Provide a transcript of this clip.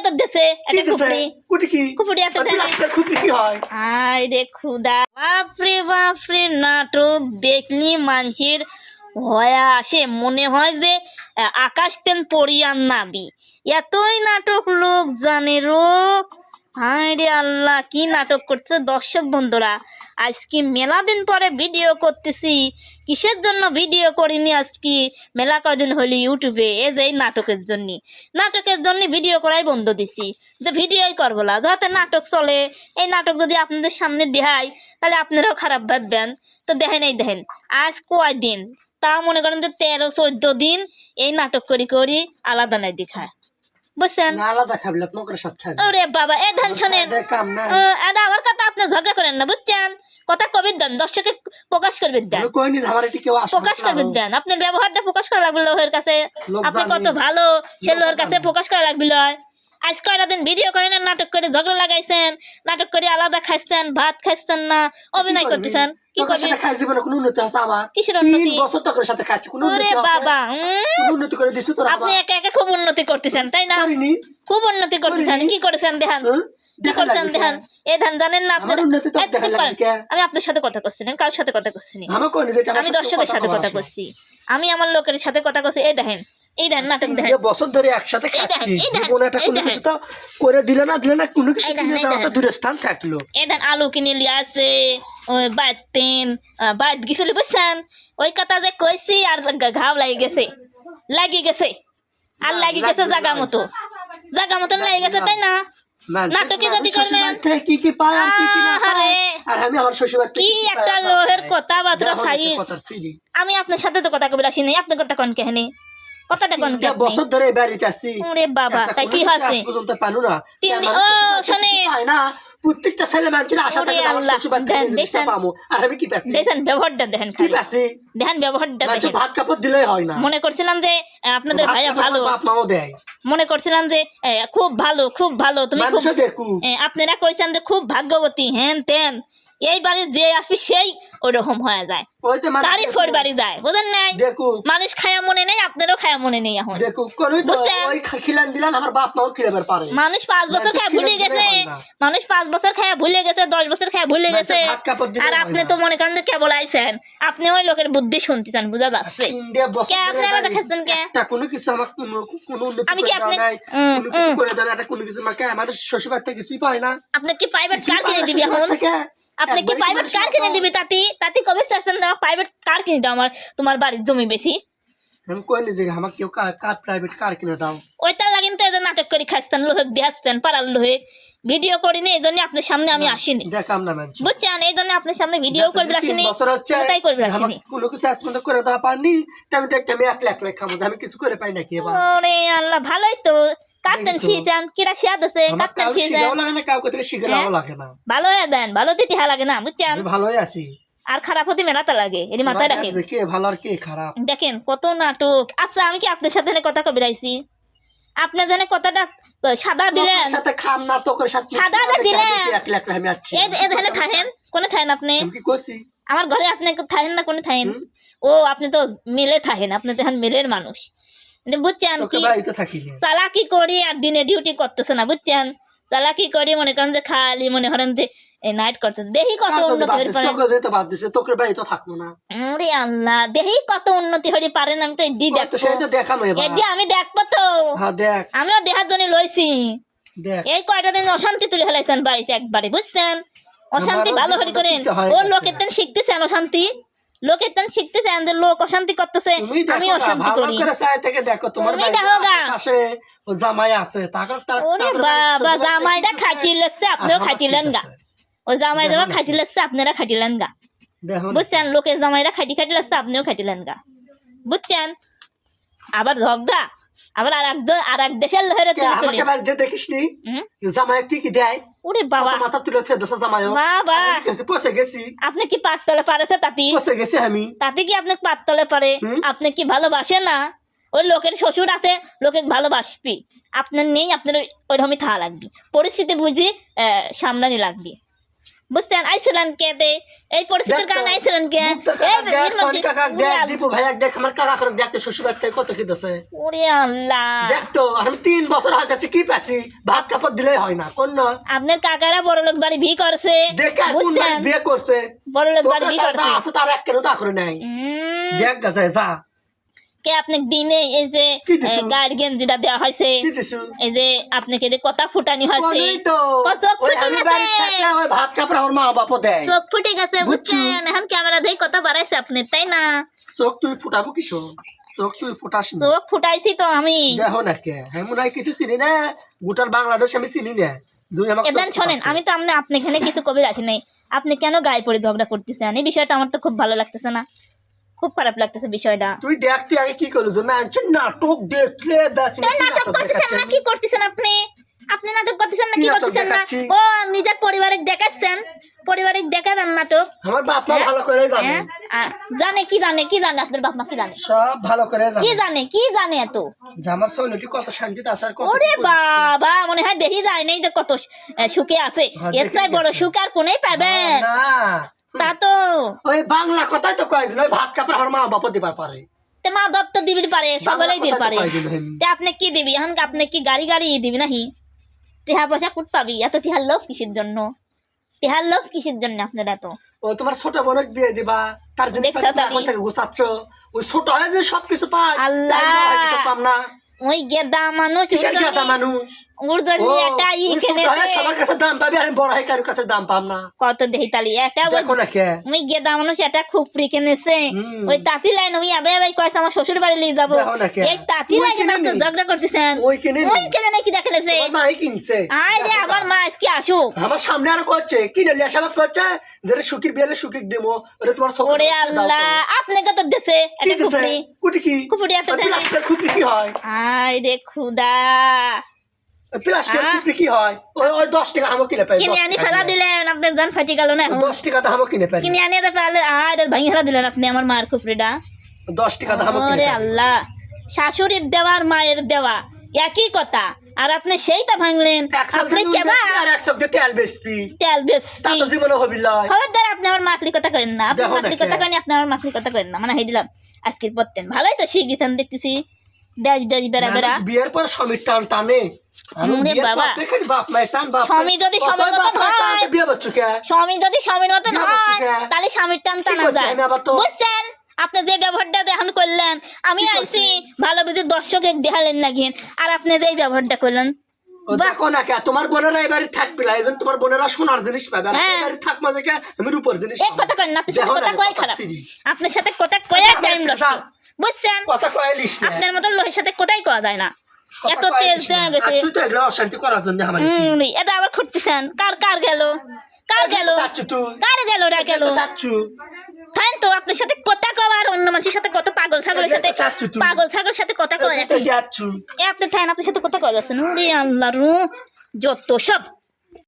করে দিয়েছে একটা খুপড়ি খুপড়ি এত আয় রে খুদা বাপরে বাপরে নাটক দেখলি মানুষের হয়ে আসে মনে হয় যে আকাশ তেন পড়িয়ান নাবি এতই নাটক লোক জানে রোগ হায় রে আল্লাহ কি নাটক করছে দর্শক বন্ধুরা আজকে মেলা দিন পরে ভিডিও করতেছি কিসের জন্য ভিডিও করিনি আজকে মেলা কয়দিন হইলি ইউটিউবে এই যে এই নাটকের জন্য ভিডিও করাই বন্ধ দিছি যে ভিডিওই করবো না যাতে নাটক চলে এই নাটক যদি আপনাদের সামনে দেখাই তাহলে আপনারাও খারাপ ভাববেন তো দেখেন আজ কয়দিন তা মনে করেন যে 13-14 দিন এই নাটক করি আলাদা নাই দেখায় বুঝছেন ওরে বাবা এ ধান শোনেন আমার কথা আপনি ঝগড়া করেন না বুঝছেন কথা কবির দেন দর্শকে প্রকাশ করবেন দেন প্রকাশ করবেন দেন আপনার ব্যবহারটা প্রকাশ করা লাগবে লোহের কাছে আপনি কত ভালো সে লোহের কাছে প্রকাশ করা লাগবে আজ কয়টা দিন ভিডিও করেন নাটক করে ঝগড়া লাগাইছেন নাটক করে আলাদা খাইছেন ভাত খাইছেন না অভিনয় করতেছেন কি করবেন কিসের উন্নতি বাবা আপনি একা একা খুব উন্নতি করতেছেন তাই না খুব উন্নতি করতেছেন কি করেছেন দেখান দেখান এ ধান জানেন না আপনার আমি আপনার সাথে কথা করছি না কারোর সাথে কথা করছি না আমি দর্শকের সাথে কথা করছি আমি আমার লোকের সাথে কথা করছি এই দেখেন নাটক দেখেন বছর ধরে একসাথে খাচ্ছি জীবনে একটা কোনো কিছু তো করে দিলে না কোনো কিছু কিনে দাও তো দূরে স্থান থাকলো এই দেন আলু কিনে লিয়ে আসে ওই বাইত গেছিল বুঝছেন ওই কথা যে কইছি আর ঘাও লাগিয়ে গেছে আর লাগিয়ে গেছে জায়গা মতো লাগিয়ে গেছে তাই না নাটকে যদি করবেন কি পায় আর কি না পায় আর আমি আমার শ্বশুরবাড়ি কি একটা লোহের কথা বাদরা ছাই আমি আপনার সাথে তো কথা কবি আসি নাই আপনি কথা কোন কাহিনী কথাটা কোন বছর ধরে বাড়িতে আসছি ওরে বাবা তাই কি হচ্ছে আজ পর্যন্ত পানো না ও শুনে না প্রত্যেকটা ছেলে মানুষের আশা থাকে আমার শ্বশুরবাড়ি থেকে পাবো আর আমি কি পাচ্ছি দেখেন ব্যবহারটা দেখেন কি পাচ্ছি দেখেন ব্যবহারটা দেখেন ভাত কাপড় দিলেই হয় না মনে করছিলাম যে আপনাদের ভাইয়া ভালো বাপ মাও দেয় মনে করছিলাম যে খুব ভালো তুমি খুব আপনারা কইছেন যে খুব ভাগ্যবতী হেন তেন এই বাড়ি যে আসবি সেই ওরকম হয়ে যায় তারিফ ওর বাড়ি যায় বুঝেন নাই মানুষ খায়া মনে নেই আপনারও খায়া মনে নেই এখন মানুষ 5 বছর খায়া ভুলে গেছে 10 বছর খায়া ভুলে গেছে আর আপনি তো মনে করেন কেবল আইছেন আপনি ওই লোকের বুদ্ধি শুনতেছেন বুঝা যাচ্ছে আপনারা দেখেছেন কে আমি কি আপনি আপনি কি প্রাইভেট কার কিনে দিবি এখন আপনি কি প্রাইভেট কার কিনে দিবি তাতি কবে চাচ্ছেন প্রাইভেট কার কিনে দাও তোমার বাড়ির জমি বেশি আমি কই না যে আমাকে কেউ কার প্রাইভেট কার কিনে দাও ওইটা লাগিন তো এদের নাটক করে খাইছেন লোহে দিয়েছেন পাড়ার লোহে ভিডিও করিনি এই জন্য আপনার সামনে আমি আসিনি দেখাম না মানুষ বুঝছেন এই জন্য আপনার সামনে ভিডিও করবি আসিনি তাই করবি আসিনি কোনো কিছু আজ পর্যন্ত করে দেওয়া পারিনি আমি দেখতে আমি 1 লাখ খাবো আমি কিছু করে পাই নাকি এবার ওরে আল্লাহ ভালোই তো কাটতেন শিজান কিরা শিয়াদ আছে কাটতেন শিজান লাগে না কাউকে থেকে শিখলাও লাগে না ভালো হয়ে দেন ভালো দিতে লাগে না বুঝছেন আমি ভালোই আছি আর খারাপ হতে মেলাতে লাগে এর মাথায় রাখেন কে ভালো আর কে খারাপ দেখেন কত নাটক আচ্ছা আমি কি আপনার সাথে কথা কবি রাইছি আপনি জানে কথাটা সাদা দিলেন সাথে খাম না তো করে সাদা দিলেন 1 লাখ আমি আছি এই দেখেন থাকেন কোনে থাকেন আপনি কি কইছি আমার ঘরে আপনি থাকেন না কোনে থাকেন ও আপনি তো মিলে থাকেন আপনি তো এখন মিলের মানুষ বুঝছেন কি চালাকি করি আর দিনে ডিউটি করতেছে না বুঝছেন চালাকি করি মনে করেন যে খালি মনে করেন যে নাইট করতেছে দেখি কত উন্নতি হতে পারে তোকে বাড়ি তো থাকবো না ওরে আল্লাহ দেখি কত উন্নতি হতে পারেন আমি তো এডি দেখবো সেই তো দেখানো এবার এডি আমি দেখবো তো হ্যাঁ দেখ আমিও দেখার জন্য লইছি দেখ এই কয়টা দিন অশান্তি তুলে ফেলাইছেন বাড়িতে একবারে বুঝছেন অশান্তি ভালো হরি করেন ও লোকের তেন শিখতেছেন অশান্তি লোকের তেন শিখতেছেন যে লোক অশান্তি করতেছে আমি অশান্তি করি পাশে ও জামাই আছে ওরে বাবা জামাইটা খাইতে লাগছে আপনিও খাইতিলেন গা ও জামাই দেওয়া খাইতে লাগছে আপনারা খাইতিলেন গা বুঝছেন লোকের জামাইরা খাইতে লাগছে আপনিও খাইতিলেন গা বুঝছেন আবার ঝগড়া আবার আর এক দেশের লোহের দেখিসনি জামাই কি দেয় ওরে বাবা মাথা তুলে জামাই বাবা পচে গেছি আপনি কি পাততলে পারেছে তাতি পচে গেছি আমি তাতে কি আপনি পাততলে পারে আপনি কি ভালোবাসে না ওই লোকের শ্বশুর আছে লোকে ভালোবাসবি আপনার নেই আপনার ওইরকমই থাকা লাগবে পরিস্থিতি বুঝি সামলানি লাগবে বুঝছেন আইছিলেন কে দে এই পরিস্থিতির কারণে আইছিলেন কে দীপু ভাই দেখ আমার কাকা করে দেখতে শ্বশুর বাড়ি থেকে কত কি দিছে ওরে আল্লাহ দেখতো আমি 3 বছর হয়ে যাচ্ছে কি পাচ্ছি ভাত কাপড় দিলেই হয় না কোন আপনার কাকারা বড় লোক বাড়ি বিয়ে করছে দেখে কোন বুঝছেন বিয়ে করছে বড় লোক বাড়ি বিয়ে তোর করছে আছে তার এক কেন তা করে নাই দেখ গেছে যা কে আপনি দিনে এই যে কি দিছো? গাড়ি গেঞ্জিটা দেওয়া হয়েছে কি দিছো এই যে আপনাকে যে কথা ফুটানি হয়েছে ওই তো চোখ ওই ফুটে আমি বাড়ি গেছে থাকলে ওই ভাত কাপড় আমার মা বাবা দেয় চোখ ফুটে গেছে বুঝছো? বুঝছেন এখন ক্যামেরা দিয়ে কথা বাড়াইছে আপনি তাই না চোখ তুই ফুটাবো কিসো চোখ তুই ফুটাস না চোখ ফুটাইছি তো আমি দেখো না কে আমি মনে হয় কিছু চিনি না গোটার বাংলাদেশ আমি চিনি না দুই আমাকে এদান শোনেন আমি তো আপনি এখানে কিছু কবি রাখি নাই আপনি কেন গায়ে পড়ে ঝগড়া করতেছেন এই বিষয়টা আমার তো খুব ভালো লাগতেছে না খুব খারাপ লাগতেছে বিষয়টা তুই দেখতে আগে কি করলি যে মানুষের নাটক দেখলে ব্যাস তাই নাটক করতেছেন না কি করতেছেন আপনি আপনি নাটক করতেছেন না কি কি নাটক করতেছেন না দেখাচ্ছি? ও নিজের পরিবারিক দেখাচ্ছেন পরিবারিক দেখাবেন নাটক আমার বাপ মা ভালো করে জানে হ্যাঁ? জানে কি জানে আপনার বাপ মা কি জানে সব ভালো করে জানে কি জানে এত যে আমার শৈলটি কত শান্তিতে আসার কত ওরে বাবা মনে হয় দেখি যায় নাই যে কত সুখে আছে হ্যাঁ, এর চাই দেখে বড় গেছে। সুখ আর কোনেই পাবেন না তা তো ওই বাংলা কথাই তো কয় দিন ওই ভাত কাপড় আমার মা বাবা দিবার পারে তে মা বাপ তো দিবি পারে সকলেই দিতে পারে কথাই তো কয় দিন। তে আপনি কি দিবি এখন আপনি কি গাড়ি দিবি নাহি টিহা পয়সা কুট পাবি এত টিহার লোভ কিসের জন্য টিহার লোভ কিসের জন্য আপনার এত ও তোমার ছোট বোনক বিয়ে দিবা তার জিনিস দেখছো তালি? এখন থেকে গুছাচ্ছ ওই ছোট হয়ে যে সবকিছু পায় আল্লাহ। তাই বড় হয়ে কিছু পাম না ওই গেদা মানুষ কিসের গেদা মানুষ ওর জন্য ও, একটা ই ওই ছোট কিনেছে। হয়ে সবার কাছে দাম পাবি আর আমি বড় হয়ে কারোর কাছে দাম পাম না কত দেহি তালি এটা ওই দেখো না কে ওই গেদা মানুষ এটা খুপড়ি কিনেছে হুম। ওই তাঁতি লাইন আমি আবে কয়েছে আমার শ্বশুর বাড়ি নিয়ে যাবো দেখো না কে? এই তাঁতি ওই লাইনে কিনে আপনি নি। ঝগড়া করতেছেন ওই কিনে নি। ওই কিনে নাকি দেখেছে তোমার মাই কিনছে আয় রে দেখো আমার না। মা আজকে আসুক আমার সামনে আর করছে কি রে লেশাবাদ করছে যে সুখীর বিয়ে সুখীর দেবো ওরে তোমার ছোট ওরে আল্লাহ আপনাকে তো দেশে কি এটা দিছে খুপড়ি কুটি কি খুপড়ি এত দেয়। প্লাস্টার খুপড়ি কি হয় আয় রে খুদা প্লাস্টার আহ। খুপড়ি কি হয় ওই ওই 10 টাকা হামো কিনে পাই কিনে আনি ফেলা দিলেন আপনার জান ফাটি গেল না এখন 10 টাকা হামো কিনে পাই কিনে আনি ফেলে আয় রে ভাঙি ফেলা দিলেন আপনি আমার মার খুপড়িটা 10 টাকা হামো কিনে ওরে পাই আল্লাহ শাশুড়ির দেওয়ার মায়ের দেওয়া একই কথা আর আপনি সেইটা ভাঙলেন আপনি কেবা আর 100 দিয়ে তেল বেচতি তেল তা বেচতি তো জীবনে হবি লয় খবরদার আপনি আমার মাকড়ি কথা করেন না আপনি দেখো না মাকড়ি কে? কথা করেন আপনি আমার মাকড়ি কথা করেন না মানে হেই দিলাম আজকের পড়তেন ভালোই তো শিখিতেন দেখতেছি দেশ বেড়া বেড়া মানুষ বিয়ের পর স্বামীর টান টানে আমি ওরে বিয়ের বাবা। পর দেখেন বাপ মায়ের টান বাপ স্বামী যদি স্বামীর মতন হয়। বিয়ে বাচ্চু কে স্বামী যদি স্বামীর মতন বিয়ে হয় করছি কে? তাহলে স্বামীর টান টানা করছি যায় আমি আবার তো? বুঝছেন আপনি যে ব্যবহারটা এখন করলেন আমি কি আইছি করছি? ভালো বুঝে দর্শকে দেখালেন নাকি আর আপনি যে এই ব্যবহারটা করলেন ও দেখো না কে তোমার বোনেরা এবারে থাকবে না এইজন তোমার বোনেরা সোনার জিনিস পাবে আর হ্যাঁ। এবারে থাকবে দেখে আমি রূপর জিনিস এক কথা করেন না আপনার সাথে দেখো না, কথা কয় কথা খারাপ সিরি। আপনার সাথে কথা কয়ে টাইম কথা- নষ্ট বুঝছেন কথা কয়লিস না আপনার মতন লোহের সাথে কোথায় কওয়া যায় না কথা এত কয়লিস তেজ না। হয়ে গেছে আর তুই তো এগুলো অশান্তি করার জন্য আমার এটা আবার খুঁজতেছেন কার গেল চাচ্ছু তুই কার গেল রা গেল চাচ্ছু তাই তো আপনার সাথে কথা কওয়া আর অন্য মানুষের সাথে কত পাগল ছাগলের সাথে এটা চাচ্ছু তুই। পাগল ছাগলের সাথে কথা কওয়া যাচ্ছু এ আপনি থাকেন আপনার সাথে কথা কওয়া যাচ্ছে না ওরে আল্লাহ রু যত সব